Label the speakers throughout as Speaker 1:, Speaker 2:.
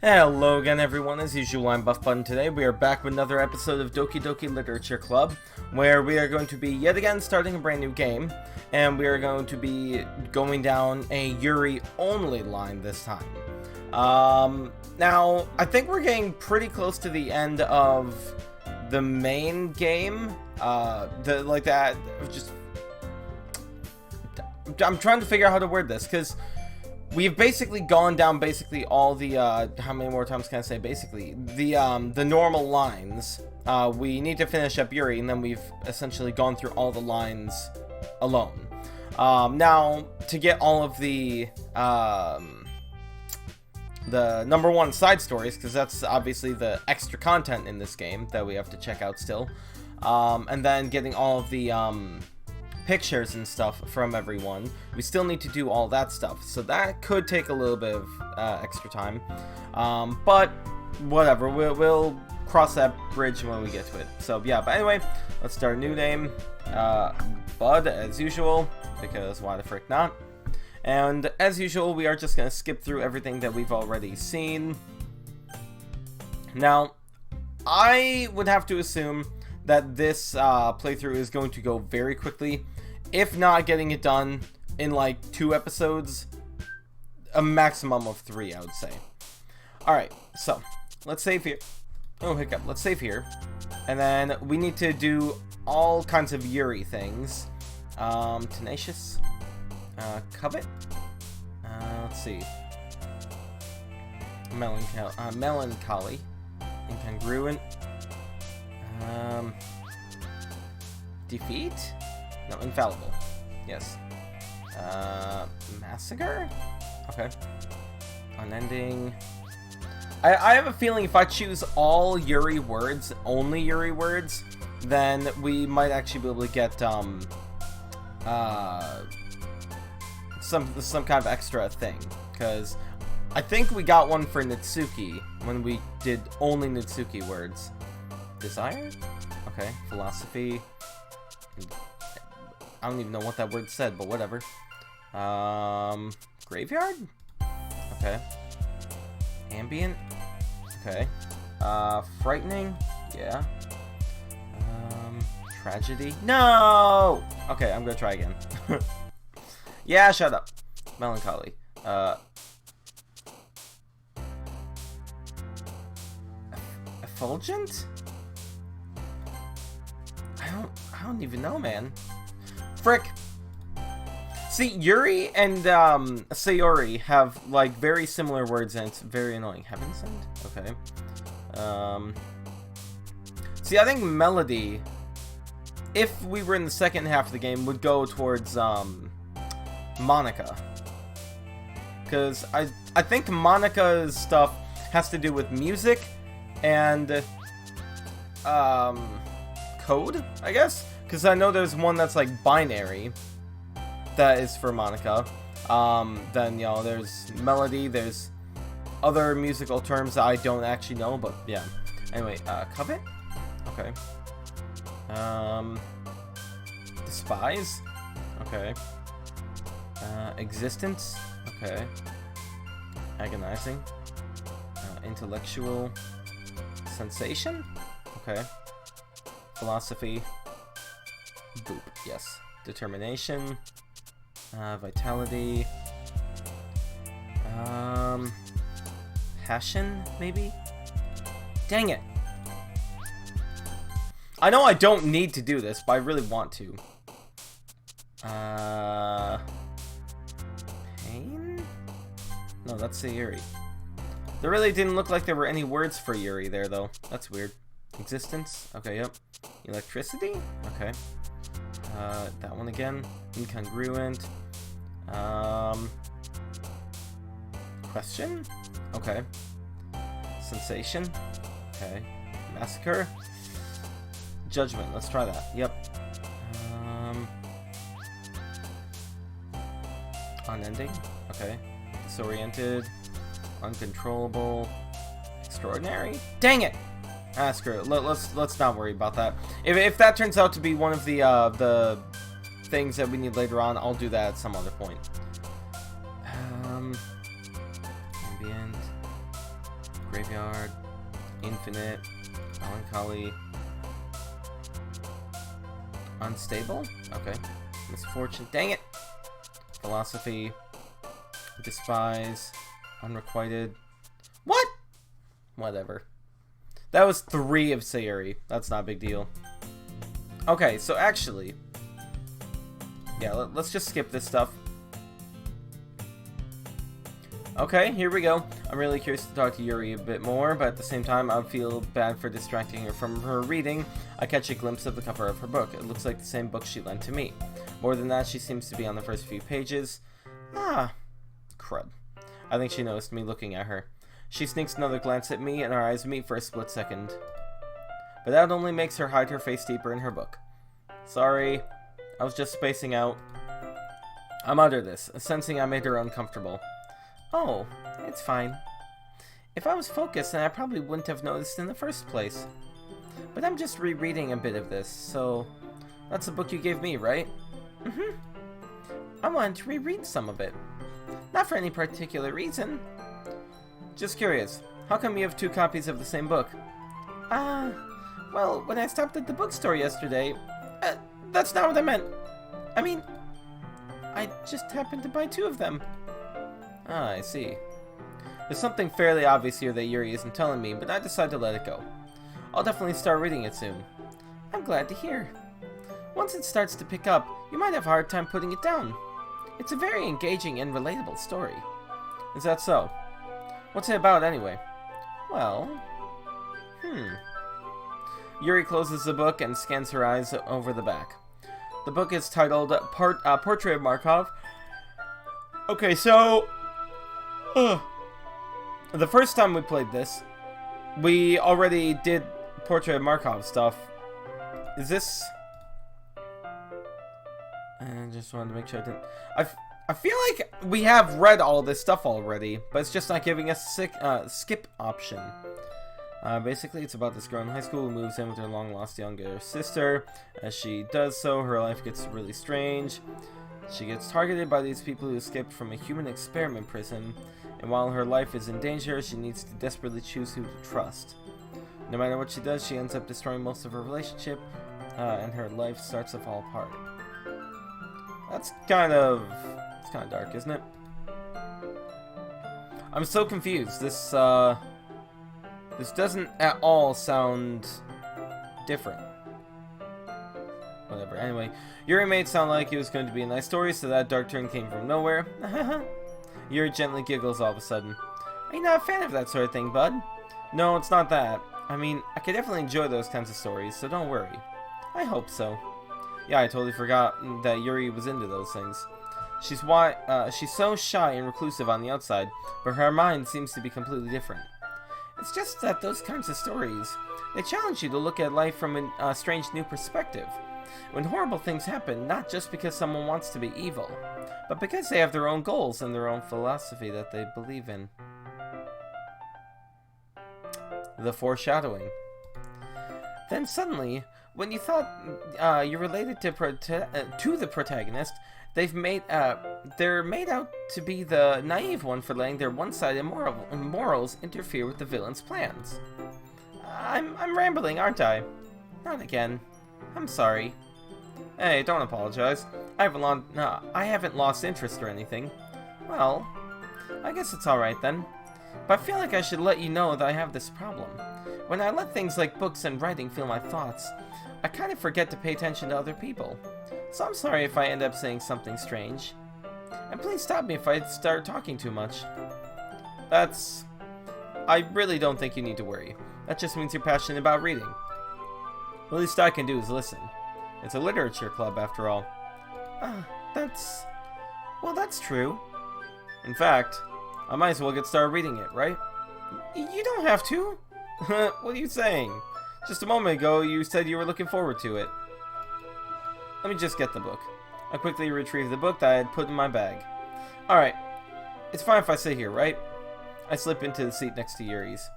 Speaker 1: Hello again everyone, as usual I'm Buff Button. Today we are back with another episode of Doki Doki Literature Club, where we are going to be yet again starting a brand new game, and we are going to be going down a Yuri only line this time. Now, I think we're getting pretty close to the end of the main game, I'm trying to figure out how to word this, because we've basically gone down all the, how many more times can I say basically? The normal lines. We need to finish up Yuri, and then we've essentially gone through all the lines alone. Now, to get all of the number one side stories, because that's obviously the extra content in this game that we have to check out still. And then getting all of the, pictures and stuff from everyone. We still need to do all that stuff, so that could take a little bit of extra time, but whatever, we'll cross that bridge when we get to it. So yeah, but anyway, let's start a new name, Bud, as usual, because why the frick not. And as usual, we are just gonna skip through everything that we've already seen. Now, I would have to assume that this playthrough is going to go very quickly, if not getting it done in like 2 episodes, a maximum of 3, I would say. Alright, so let's save here. Oh, hiccup. Let's save here, and then we need to do all kinds of Yuri things. Tenacious, covet, let's see, melancholy, incongruent, defeat? No, infallible. Yes. Massacre? Okay. Unending. I have a feeling if I choose all Yuri words, only Yuri words, then we might actually be able to get, some kind of extra thing. Because I think we got one for Nitsuki when we did only Nitsuki words. Desire? Okay. Philosophy. I don't even know what that word said, but whatever. Graveyard? Okay. Ambient? Okay. Frightening? Yeah. Tragedy? No! Okay, I'm gonna try again. Yeah, shut up. Melancholy. Effulgent? I don't even know, man. Frick. See, Yuri and Sayori have like very similar words, and it's very annoying. Heaven Sent? Okay. See, I think melody, if we were in the second half of the game, would go towards Monica, because I think Monica's stuff has to do with music and code, I guess. Because I know there's one that's like binary, that is for Monica. Then, you know, there's melody, there's other musical terms that I don't actually know, but yeah. Anyway, covet? Okay. Despise? Okay. Existence? Okay. Agonizing? Intellectual? Sensation? Okay. Philosophy? Boop, yes. Determination, vitality, passion, maybe? Dang it. I know I don't need to do this, but I really want to. Pain? No, that's the Yuri. There really didn't look like there were any words for Yuri there, though. That's weird. Existence? Okay, yep. Electricity? Okay. That one again. Incongruent. Question? Okay. Sensation? Okay. Massacre? Judgment. Let's try that. Yep. Unending? Okay. Disoriented. Uncontrollable. Extraordinary? Dang it! Ah, screw it. Let's not worry about that. If that turns out to be one of the things that we need later on, I'll do that at some other point. Ambient. Graveyard. Infinite. Melancholy. Unstable? Okay. Misfortune. Dang it! Philosophy. Despise. Unrequited. What? Whatever. That was 3 of Sayuri. That's not a big deal. Okay, so actually... yeah, let's just skip this stuff. Okay, here we go. I'm really curious to talk to Yuri a bit more, but at the same time, I feel bad for distracting her from her reading. I catch a glimpse of the cover of her book. It looks like the same book she lent to me. More than that, she seems to be on the first few pages. Ah, crud. I think she noticed me looking at her. She sneaks another glance at me, and our eyes meet for a split second. But that only makes her hide her face deeper in her book. Sorry, I was just spacing out. I'm under this, sensing I made her uncomfortable. Oh, it's fine. If I was focused, then I probably wouldn't have noticed in the first place. But I'm just rereading a bit of this, so... that's the book you gave me, right? Mm-hmm. I wanted to reread some of it. Not for any particular reason. Just curious, how come you have 2 copies of the same book? Well, when I stopped at the bookstore yesterday... that's not what I meant. I mean, I just happened to buy 2 of them. Ah, I see. There's something fairly obvious here that Yuri isn't telling me, but I decided to let it go. I'll definitely start reading it soon. I'm glad to hear. Once it starts to pick up, you might have a hard time putting it down. It's a very engaging and relatable story. Is that so? What's it about anyway? Well... Yuri closes the book and scans her eyes over the back. The book is titled Portrait of Markov. Okay, so... the first time we played this, we already did Portrait of Markov stuff. Is this... I just wanted to make sure I didn't... I feel like we have read all this stuff already, but it's just not giving us a skip option. Basically, it's about this girl in high school who moves in with her long-lost younger sister. As she does so, her life gets really strange. She gets targeted by these people who escaped from a human experiment prison, and while her life is in danger, she needs to desperately choose who to trust. No matter what she does, she ends up destroying most of her relationship, and her life starts to fall apart. That's kind of... it's kind of dark, isn't it? I'm so confused. This doesn't at all sound different. Whatever. Anyway, Yuri made it sound like it was going to be a nice story, so that dark turn came from nowhere. Yuri gently giggles all of a sudden. Are you not a fan of that sort of thing, bud? No, it's not that. I mean, I could definitely enjoy those kinds of stories, so don't worry. I hope so. Yeah, I totally forgot that Yuri was into those things. She's so shy and reclusive on the outside, but her mind seems to be completely different. It's just that those kinds of stories, they challenge you to look at life from a strange new perspective. When horrible things happen, not just because someone wants to be evil, but because they have their own goals and their own philosophy that they believe in. The foreshadowing. Then suddenly, when you thought you're related to the protagonist, they're made out to be the naive one for letting their one-sided morals interfere with the villain's plans. I'm rambling, aren't I? Not again. I'm sorry. Hey, don't apologize. I haven't lost interest or anything. Well, I guess it's alright then. But I feel like I should let you know that I have this problem. When I let things like books and writing fill my thoughts, I kind of forget to pay attention to other people. So I'm sorry if I end up saying something strange. And please stop me if I start talking too much. I really don't think you need to worry. That just means you're passionate about reading. The least I can do is listen. It's a literature club, after all. That's true. In fact, I might as well get started reading it, right? You don't have to. What are you saying? Just a moment ago, you said you were looking forward to it. Let me just get the book. I quickly retrieved the book that I had put in my bag. Alright. It's fine if I sit here, right? I slip into the seat next to Yuri's.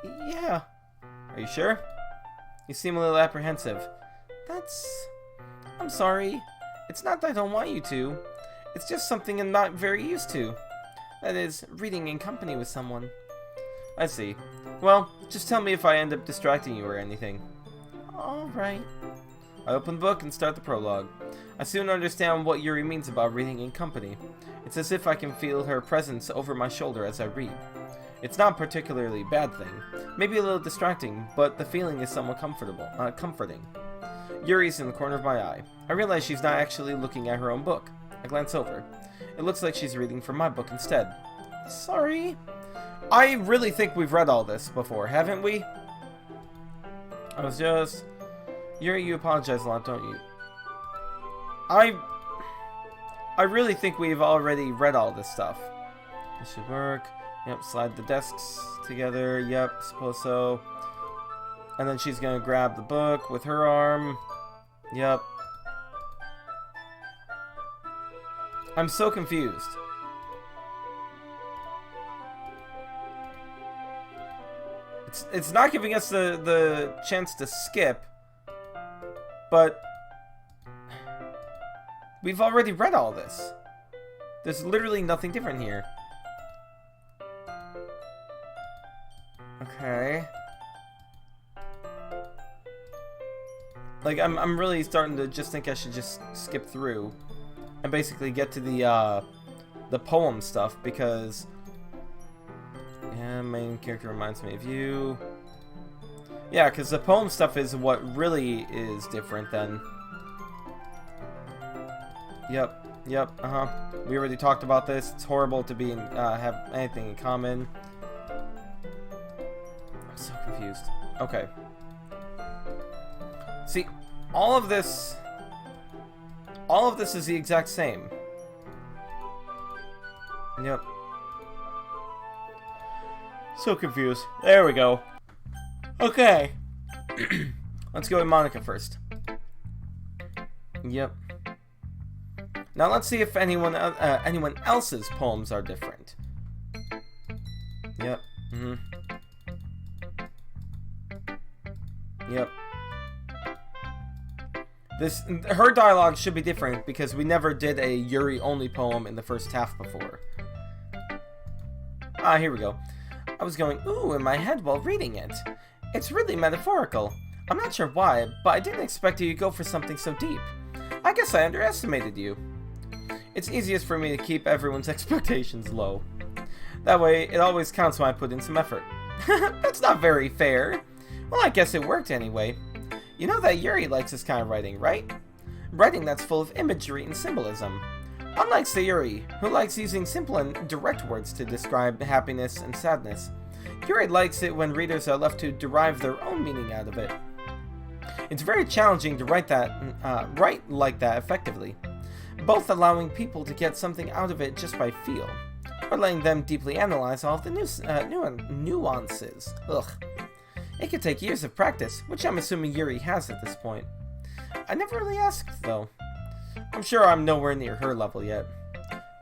Speaker 1: Yeah. Are you sure? You seem a little apprehensive. I'm sorry. It's not that I don't want you to. It's just something I'm not very used to. That is, reading in company with someone. I see. Well, just tell me if I end up distracting you or anything. Alright. I open the book and start the prologue. I soon understand what Yuri means about reading in company. It's as if I can feel her presence over my shoulder as I read. It's not a particularly bad thing. Maybe a little distracting, but the feeling is somewhat comforting. Yuri's in the corner of my eye. I realize she's not actually looking at her own book. I glance over. It looks like she's reading from my book instead. Sorry. I really think we've read all this before, haven't we? Yuri, you apologize a lot, don't you? I really think we've already read all this stuff. This should work. Yep, slide the desks together. Yep, suppose so. And then she's gonna grab the book with her arm. Yep. I'm so confused. It's not giving us the chance to skip, but we've already read all this. There's literally nothing different here. Okay. Like, I'm really starting to just think I should just skip through and basically get to the poem stuff, because yeah, main character reminds me of you. Yeah, because the poem stuff is what really is different than. Yep, we already talked about this. It's horrible to be have anything in common. I'm so confused. Okay. See, all of this is the exact same. Yep. So confused. There we go. Okay. Let's go with Monica first. Yep. Now let's see if anyone else's poems are different. Yep. Yep. Her dialogue should be different because we never did a Yuri only poem in the first half before. Ah, here we go. I was going ooh in my head while reading it. It's really metaphorical. I'm not sure why, but I didn't expect you to go for something so deep. I guess I underestimated you. It's easiest for me to keep everyone's expectations low. That way, it always counts when I put in some effort. That's not very fair. Well, I guess it worked anyway. You know that Yuri likes this kind of writing, right? Writing that's full of imagery and symbolism. Unlike Sayuri, who likes using simple and direct words to describe happiness and sadness, Yuri likes it when readers are left to derive their own meaning out of it. It's very challenging to write like that effectively, both allowing people to get something out of it just by feel, or letting them deeply analyze all of the nuances. Ugh. It could take years of practice, which I'm assuming Yuri has at this point. I never really asked, though. I'm sure I'm nowhere near her level yet.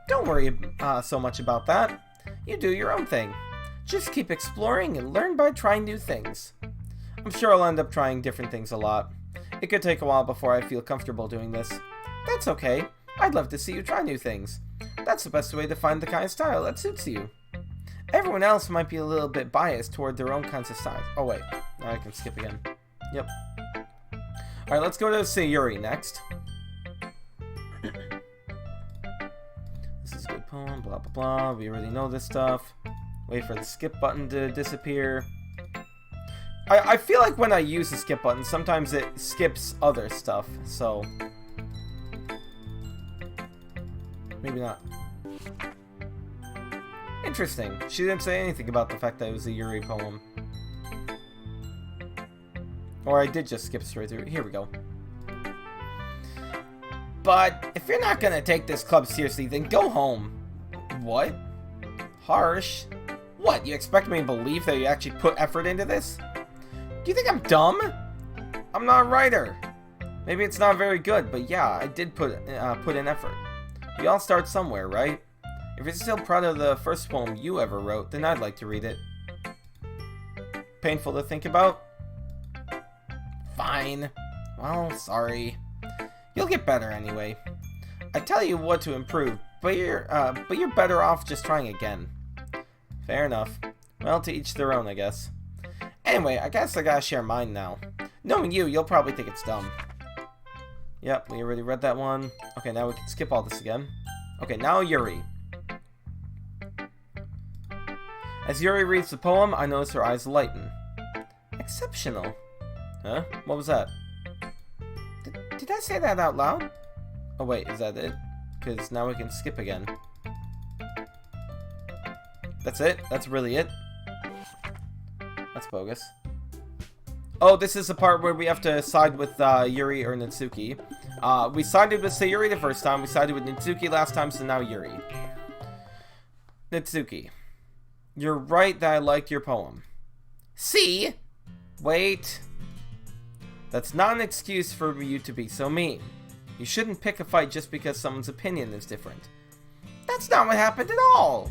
Speaker 1: Don't worry so much about that. You do your own thing. Just keep exploring and learn by trying new things. I'm sure I'll end up trying different things a lot. It could take a while before I feel comfortable doing this. That's okay. I'd love to see you try new things. That's the best way to find the kind of style that suits you. Everyone else might be a little bit biased toward their own kinds of styles. Oh wait, now I can skip again. Yep. Alright, let's go to Sayuri next. This is a good poem, blah blah blah. We already know this stuff. Wait for the skip button to disappear. I feel like when I use the skip button, sometimes it skips other stuff, so maybe not. Interesting. She didn't say anything about the fact that it was a Yuri poem. Or I did just skip straight through. Here we go. But if you're not gonna take this club seriously, then go home. What? Harsh. What, you expect me to believe that you actually put effort into this? Do you think I'm dumb? I'm not a writer. Maybe it's not very good, but yeah, I did put in effort. We all start somewhere, right? If you're still proud of the first poem you ever wrote, then I'd like to read it. Painful to think about? Fine. Well, sorry. You'll get better anyway. I tell you what to improve, but you're better off just trying again. Fair enough. Well, to each their own, I guess. Anyway, I guess I gotta share mine now. Knowing you, you'll probably think it's dumb. Yep, we already read that one. Okay, now we can skip all this again. Okay, now Yuri. As Yuri reads the poem, I notice her eyes lighten. Exceptional. Huh? What was that? Did I say that out loud? Oh wait, is that it? Because now we can skip again. That's it? That's really it? That's bogus. Oh, this is the part where we have to side with Yuri or Nitsuki. We sided with Sayuri the first time, we sided with Nitsuki last time, so now Yuri. Nitsuki. You're right that I liked your poem. See? Wait. That's not an excuse for you to be so mean. You shouldn't pick a fight just because someone's opinion is different. That's not what happened at all.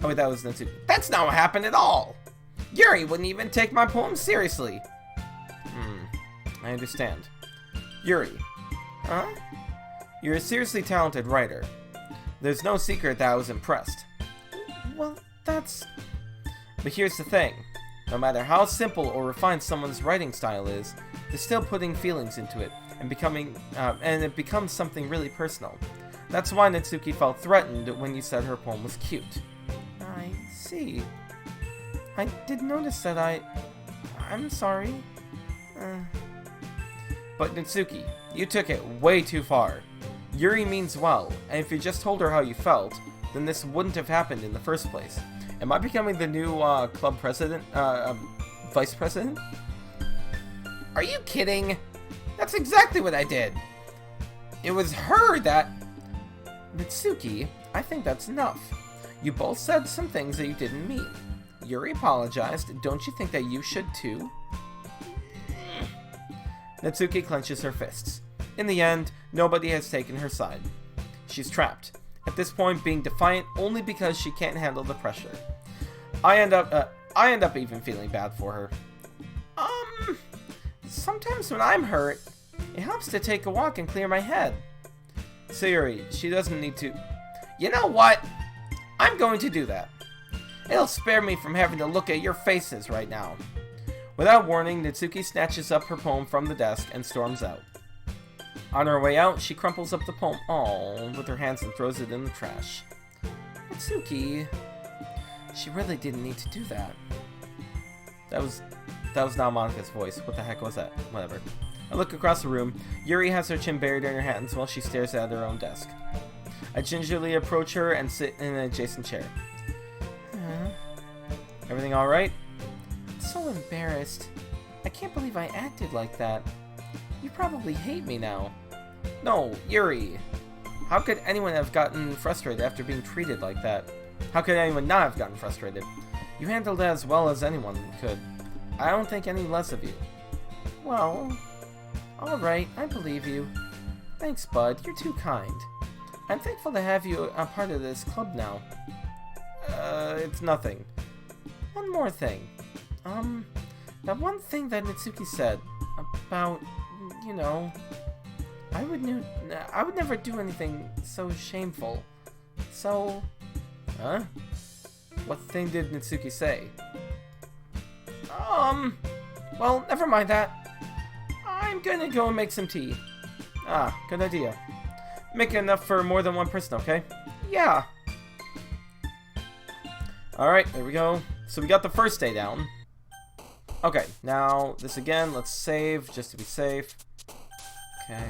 Speaker 1: Oh wait, that was Nitsuki. That's not what happened at all. Yuri wouldn't even take my poem seriously. I understand. Yuri. Huh? You're a seriously talented writer. There's no secret that I was impressed. Well, that's... But here's the thing. No matter how simple or refined someone's writing style is, they're still putting feelings into it and it becomes something really personal. That's why Nitsuki felt threatened when you said her poem was cute. I see. I did notice that I'm sorry. But Nitsuki, you took it way too far. Yuri means well, and if you just told her how you felt, then this wouldn't have happened in the first place. Am I becoming the new club president? Vice president? Are you kidding? That's exactly what I did. It was her that... Nitsuki, I think that's enough. You both said some things that you didn't mean. Yuri apologized. Don't you think that you should too? Nitsuki clenches her fists. In the end, nobody has taken her side. She's trapped. At this point, being defiant only because she can't handle the pressure. I end up even feeling bad for her. Sometimes when I'm hurt, it helps to take a walk and clear my head. Sayuri, she doesn't need to... You know what? I'm going to do that. It'll spare me from having to look at your faces right now. Without warning, Nitsuki snatches up her poem from the desk and storms out. On her way out, she crumples up the poem with her hands and throws it in the trash. Nitsuki, she really didn't need to do that. That was not Monika's voice. What the heck was that? Whatever. I look across the room. Yuri has her chin buried in her hands while she stares at her own desk. I gingerly approach her and sit in an adjacent chair. Everything alright? I'm so embarrassed. I can't believe I acted like that. You probably hate me now. No, Yuri. How could anyone have gotten frustrated after being treated like that? How could anyone not have gotten frustrated? You handled it as well as anyone could. I don't think any less of you. Well, alright, I believe you. Thanks, bud. You're too kind. I'm thankful to have you a part of this club now. It's nothing. One more thing. That one thing that Nitsuki said about, you know, I would never do anything so shameful. So, huh? What thing did Nitsuki say? Well, never mind that. I'm gonna go and make some tea. Ah, good idea. Make enough for more than one person, okay? Yeah. Alright, there we go. So we got the first day down. Okay, now this again. Let's save just to be safe. Okay.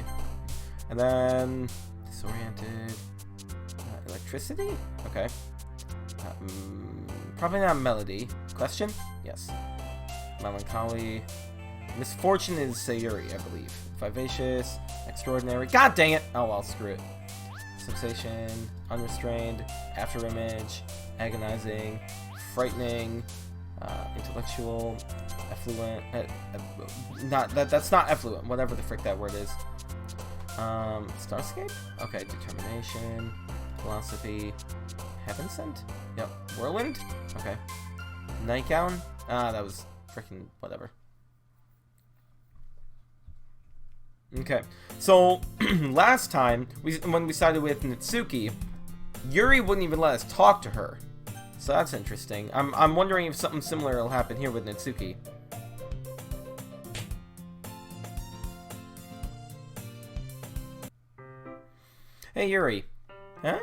Speaker 1: And then disoriented. Electricity? Okay. Probably not melody. Question? Yes. Melancholy. Misfortune is Sayuri, I believe. Vivacious. Extraordinary. God dang it! Oh well, screw it. Sensation. Unrestrained. After image. Agonizing. Frightening. Intellectual. Effluent. That's not effluent. Whatever the frick that word is. Starscape? Okay, determination. Philosophy. Heaven sent? Yep. Whirlwind? Okay. Nightgown? That was freaking whatever. Okay. So, last time, when we sided with Nitsuki, Yuri wouldn't even let us talk to her. So that's interesting. I'm wondering if something similar will happen here with Nitsuki. Hey, Yuri. Huh?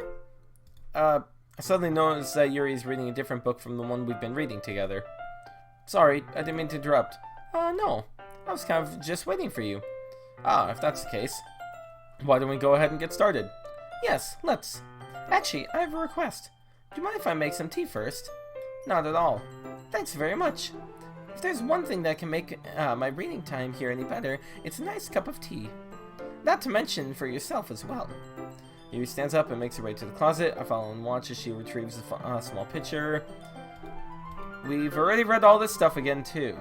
Speaker 1: I suddenly noticed that Yuri's reading a different book from the one we've been reading together. Sorry, I didn't mean to interrupt. No. I was kind of just waiting for you. Ah, if that's the case, why don't we go ahead and get started? Yes, let's. Actually, I have a request. Do you mind if I make some tea first? Not at all. Thanks very much. If there's one thing that can make my reading time here any better, it's a nice cup of tea. Not to mention for yourself as well. Yuri stands up and makes her way to the closet. I follow and watch as she retrieves a small pitcher. We've already read all this stuff again, too.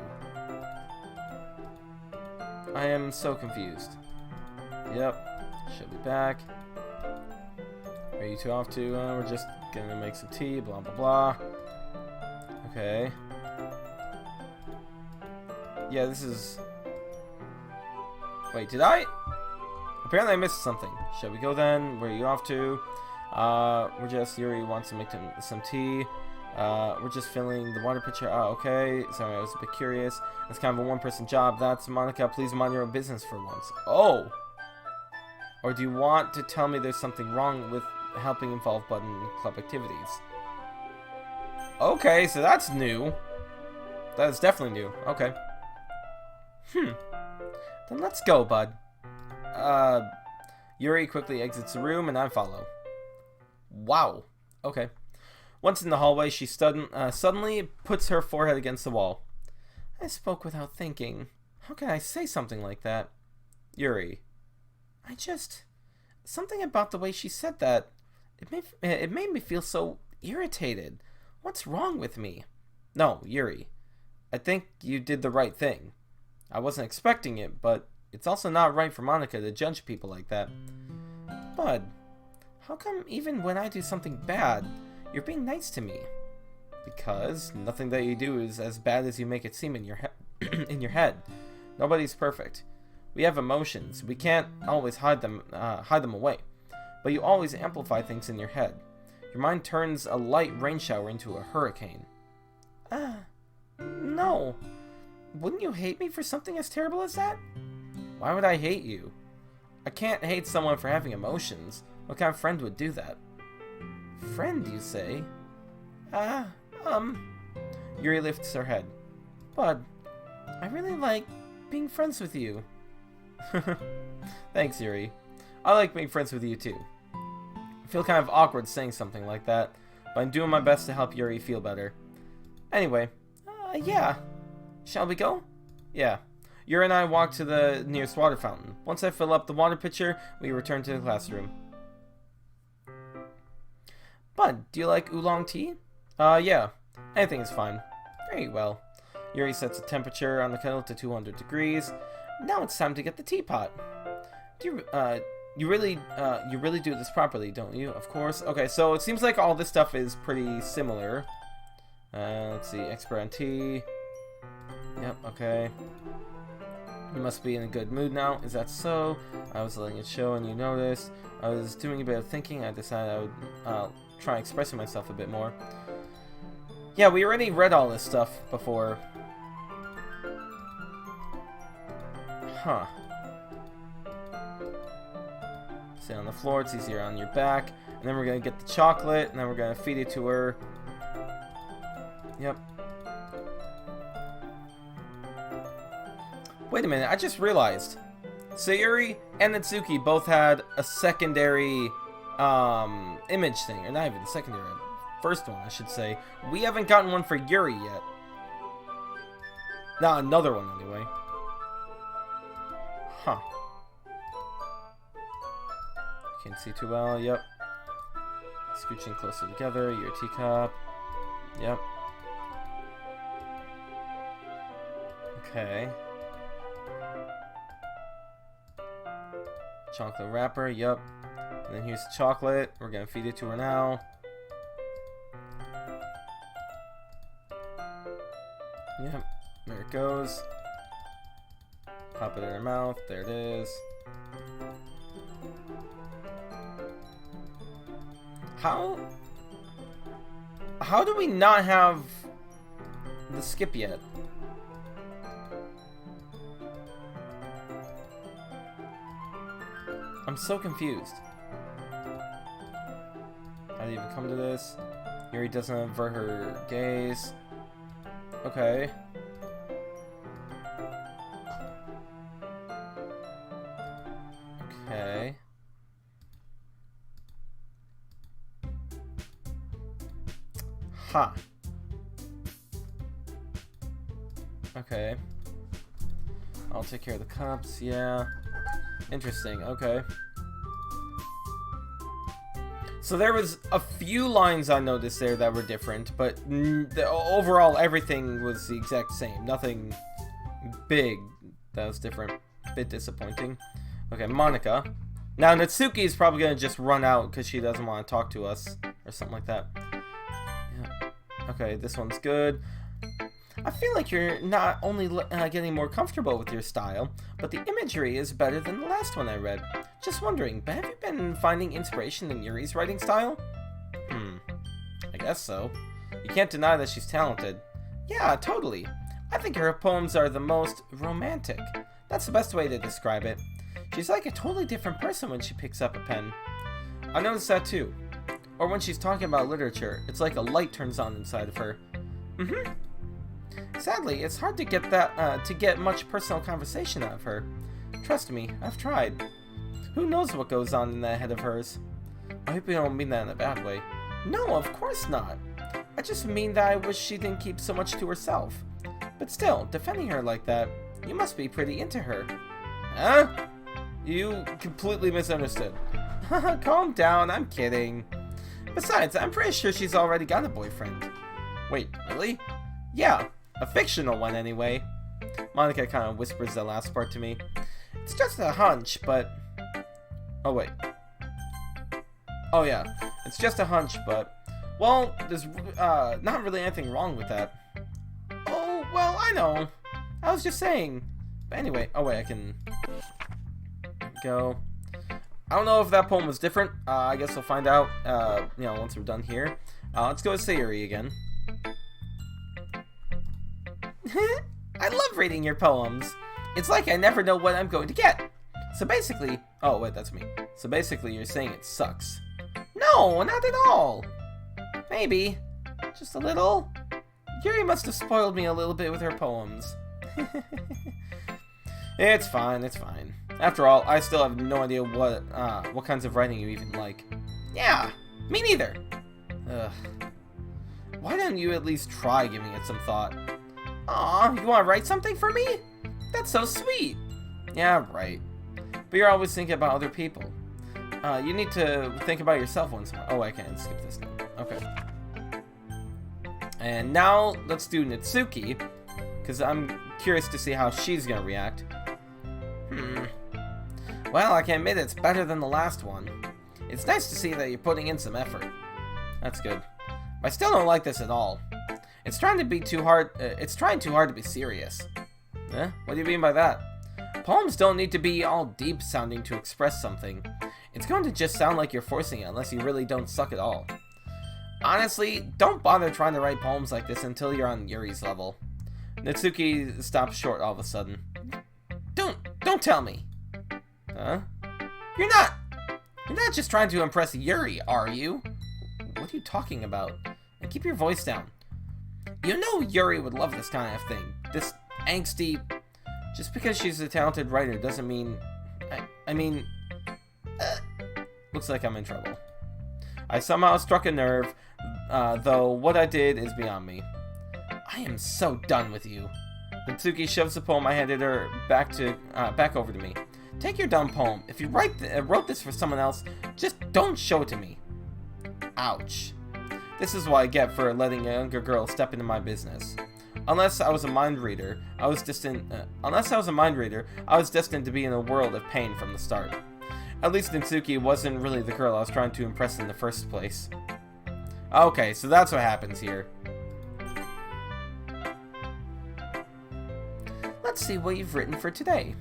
Speaker 1: I am so confused. Yep. She'll be back. Are you two off to? We're just gonna make some tea, blah, blah, blah. Okay. Yeah, this is... Wait, did I? Apparently I missed something. Shall we go then? Where are you off to? We're just... Yuri wants to make some tea. We're just filling the water pitcher. Okay. Sorry, I was a bit curious. It's kind of a one-person job. That's Monica. Please mind your own business for once. Oh! Or do you want to tell me there's something wrong with helping involve button club activities? Okay, so that's new. That is definitely new. Okay. Then let's go, bud. Yuri quickly exits the room, and I follow. Wow. Okay. Once in the hallway, she suddenly puts her forehead against the wall. I spoke without thinking. How can I say something like that? Yuri. Something about the way she said that. It made me feel so irritated. What's wrong with me? No, Yuri. I think you did the right thing. I wasn't expecting it, but it's also not right for Monica to judge people like that. Bud, how come even when I do something bad, you're being nice to me? Because nothing that you do is as bad as you make it seem in your in your head. Nobody's perfect. We have emotions. We can't always hide them away. But you always amplify things in your head. Your mind turns a light rain shower into a hurricane. No. Wouldn't you hate me for something as terrible as that? Why would I hate you? I can't hate someone for having emotions. What kind of friend would do that? Friend, you say? Yuri lifts her head. Bud, I really like being friends with you. Thanks, Yuri. I like being friends with you, too. I feel kind of awkward saying something like that, but I'm doing my best to help Yuri feel better. Anyway, yeah. Shall we go? Yeah. Yuri and I walk to the nearest water fountain. Once I fill up the water pitcher, we return to the classroom. Bud, do you like oolong tea? Yeah. Anything is fine. Very well. Yuri sets the temperature on the kettle to 200 degrees. Now it's time to get the teapot. You really do this properly, don't you? Of course. Okay, so it seems like all this stuff is pretty similar. Let's see, expert on tea. Yep, okay. You must be in a good mood now. Is that so? I was letting it show and you noticed. I was doing a bit of thinking. I decided I would try expressing myself a bit more. Yeah, we already read all this stuff before. Huh. Sit on the floor, it's easier on your back. And then we're gonna get the chocolate, and then we're gonna feed it to her. Yep. Wait a minute, I just realized. Sayuri and Nitsuki both had a secondary image thing. Or not even secondary, first one, I should say. We haven't gotten one for Yuri yet. Not another one, anyway. Huh. Can't see too well, yep. Scooching closer together, your teacup. Yep. Okay. Chocolate wrapper, yep. And then here's the chocolate. We're gonna feed it to her now. Yep, there it goes. Pop it in her mouth, there it is. How do we not have the skip yet? I'm so confused. How did it even come to this? Yuri doesn't avert her gaze. Okay. Okay. Ha. Okay. I'll take care of the cups, yeah. Interesting, okay. So there was a few lines I noticed there that were different, but overall everything was the exact same. Nothing big that was different. Bit disappointing. Okay, Monica. Now Nitsuki is probably going to just run out because she doesn't want to talk to us or something like that. Yeah. Okay, this one's good. I feel like you're not only getting more comfortable with your style, but the imagery is better than the last one I read. Just wondering, but have you been finding inspiration in Yuri's writing style? I guess so. You can't deny that she's talented. Yeah, totally. I think her poems are the most romantic. That's the best way to describe it. She's like a totally different person when she picks up a pen. I noticed that too. Or when she's talking about literature, it's like a light turns on inside of her. Sadly, it's hard to get much personal conversation out of her. Trust me, I've tried. Who knows what goes on in that head of hers? I hope you don't mean that in a bad way. No, of course not. I just mean that I wish she didn't keep so much to herself. But still, defending her like that, you must be pretty into her. Huh? You completely misunderstood. Calm down, I'm kidding. Besides, I'm pretty sure she's already got a boyfriend. Wait, really? Yeah, a fictional one anyway. Monica kind of whispers the last part to me. It's just a hunch, but... Oh, wait. Oh, yeah. It's just a hunch, but... Well, there's not really anything wrong with that. Oh, well, I know. I was just saying. But anyway, oh, wait, I can... go. I don't know if that poem was different. I guess we'll find out, once we're done here. Let's go to Sayuri again. I love reading your poems. It's like I never know what I'm going to get. So basically... Oh, wait, that's me. So basically, you're saying it sucks. No, not at all. Maybe. Just a little. Yuri must have spoiled me a little bit with her poems. It's fine, it's fine. After all, I still have no idea what kinds of writing you even like. Yeah, me neither. Ugh. Why don't you at least try giving it some thought? Aw, you want to write something for me? That's so sweet. Yeah, right. But you're always thinking about other people. You need to think about yourself once in a while. Oh, I can't skip this now. Okay. And now, let's do Nitsuki. Because I'm curious to see how she's going to react. Well, I can admit it's better than the last one. It's nice to see that you're putting in some effort. That's good. But I still don't like this at all. It's trying too hard to be serious. Huh? What do you mean by that? Poems don't need to be all deep sounding to express something. It's going to just sound like you're forcing it unless you really don't suck at all. Honestly, don't bother trying to write poems like this until you're on Yuri's level. Nitsuki stops short all of a sudden. Don't tell me. Huh? You're not just trying to impress Yuri, are you? What are you talking about? And keep your voice down. You know Yuri would love this kind of thing. This angsty... Just because she's a talented writer doesn't mean... Looks like I'm in trouble. I somehow struck a nerve, though what I did is beyond me. I am so done with you. Nitsuki shoves the poem I handed her back over to me. Take your dumb poem. If you wrote this for someone else, just don't show it to me. Ouch. This is what I get for letting a younger girl step into my business. Unless I was a mind reader, I was destined to be in a world of pain from the start. At least Nitsuki wasn't really the girl I was trying to impress in the first place. Okay, so that's what happens here. Let's see what you've written for today.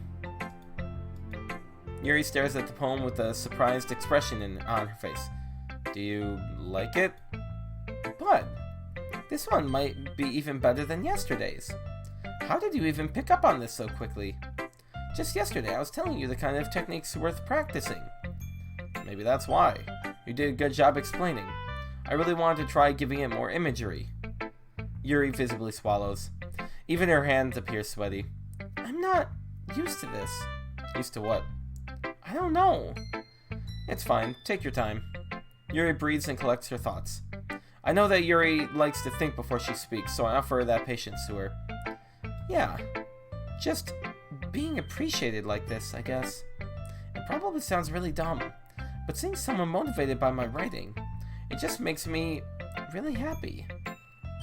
Speaker 1: Yuri stares at the poem with a surprised expression on her face. Do you like it? What? This one might be even better than yesterday's. How did you even pick up on this so quickly? Just yesterday, I was telling you the kind of techniques worth practicing. Maybe that's why. You did a good job explaining. I really wanted to try giving it more imagery. Yuri visibly swallows. Even her hands appear sweaty. I'm not used to this. Used to what? I don't know. It's fine. Take your time. Yuri breathes and collects her thoughts. I know that Yuri likes to think before she speaks, so I offer that patience to her. Yeah. Just being appreciated like this, I guess. It probably sounds really dumb, but seeing someone motivated by my writing, it just makes me really happy.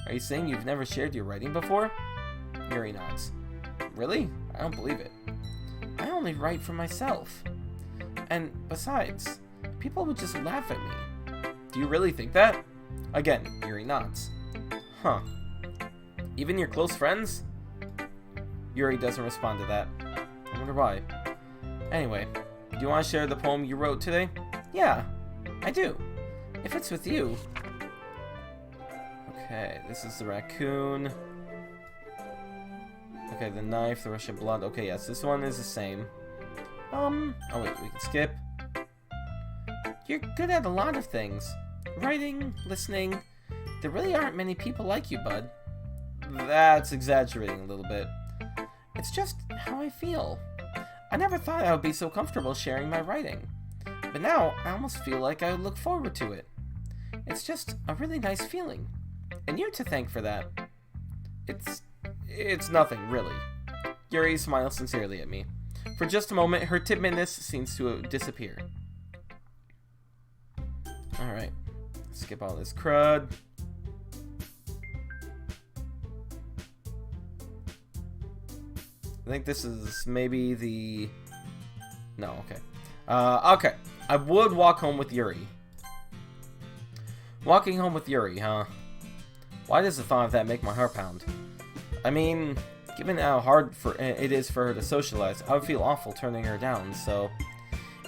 Speaker 1: Are you saying you've never shared your writing before? Yuri nods. Really? I don't believe it. I only write for myself. And besides, people would just laugh at me. Do you really think that? Again, Yuri nods. Huh. Even your close friends? Yuri doesn't respond to that. I wonder why. Anyway, do you want to share the poem you wrote today? Yeah, I do. If it's with you. Okay, this is the raccoon. Okay, the knife, the rush of blood. Okay, yes, this one is the same. Oh wait, we can skip. You're good at a lot of things. Writing, listening. There really aren't many people like you, bud. That's exaggerating a little bit. It's just how I feel. I never thought I would be so comfortable sharing my writing. But now, I almost feel like I would look forward to it. It's just a really nice feeling. And you're to thank for that. It's nothing, really. Yuri smiles sincerely at me. For just a moment, her timidness seems to disappear. Alright. Skip all this crud. I think this is maybe the... No, okay. Okay. I would walk home with Yuri. Walking home with Yuri, huh? Why does the thought of that make my heart pound? I mean, given how hard it is for her to socialize, I would feel awful turning her down, so...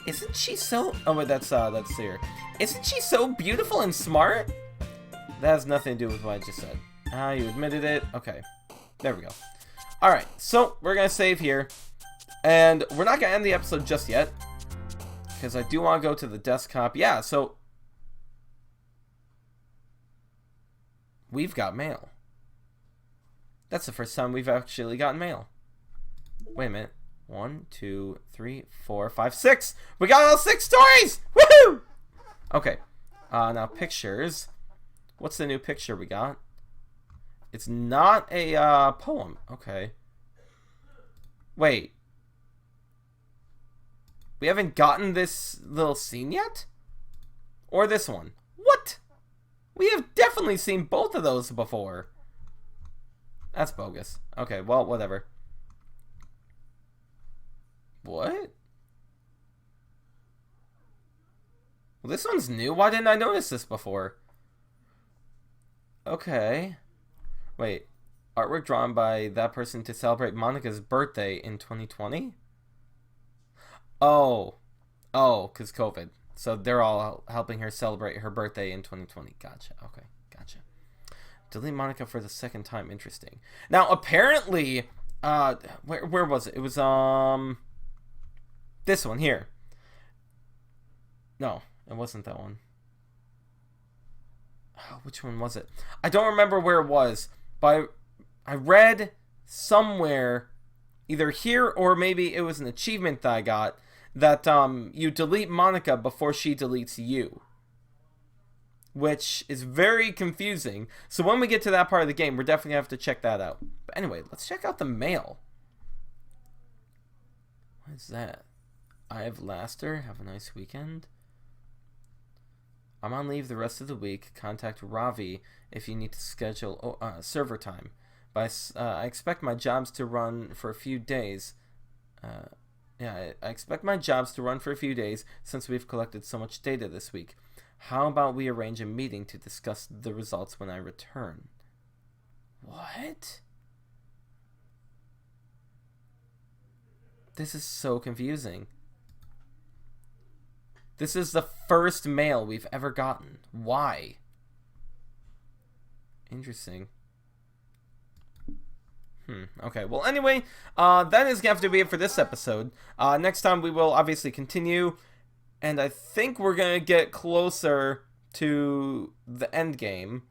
Speaker 1: Isn't she so... Oh, wait, that's Seer. Isn't she so beautiful and smart? That has nothing to do with what I just said. You admitted it? Okay. There we go. Alright, so we're going to save here. And we're not going to end the episode just yet. Because I do want to go to the desktop. Yeah, so... We've got mail. That's the first time we've actually gotten mail. Wait a minute. 1, 2, 3, 4, 5, 6! We got all 6 stories! Woohoo! Okay. Now pictures. What's the new picture we got? It's not a poem. Okay. Wait. We haven't gotten this little scene yet? Or this one? What? We have definitely seen both of those before. That's bogus. Okay, well, whatever. What? Well, this one's new. Why didn't I notice this before? Okay. Wait. Artwork drawn by that person to celebrate Monica's birthday in 2020? Oh. Oh, because COVID. So they're all helping her celebrate her birthday in 2020. Gotcha. Okay. Gotcha. Delete Monica for the second time. Interesting. Now, apparently... where was it? It was, this one here. No, it wasn't that one. Oh, which one was it? I don't remember where it was, but I read somewhere, either here or maybe it was an achievement that I got, that you delete Monica before she deletes you. Which is very confusing. So when we get to that part of the game, we're definitely going to have to check that out. But anyway, let's check out the mail. What is that? I have Laster. Have a nice weekend. I'm on leave the rest of the week. Contact Ravi if you need to schedule server time. But I expect my jobs to run for a few days. I expect my jobs to run for a few days since we've collected so much data this week. How about we arrange a meeting to discuss the results when I return? What? This is so confusing. This is the first mail we've ever gotten. Why? Interesting. Okay, well, anyway, that is going to have to be it for this episode. Next time we will obviously continue, and I think we're going to get closer to the end game.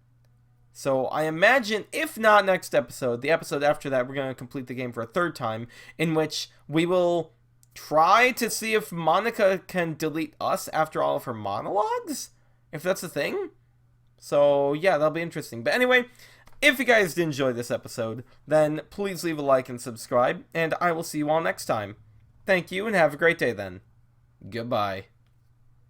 Speaker 1: So I imagine, if not next episode, the episode after that, we're going to complete the game for a third time, in which we will try to see if Monica can delete us after all of her monologues, if that's a thing. So yeah, that'll be interesting. But anyway, if you guys did enjoy this episode, then please leave a like and subscribe, and I will see you all next time. Thank you, and have a great day then. Goodbye.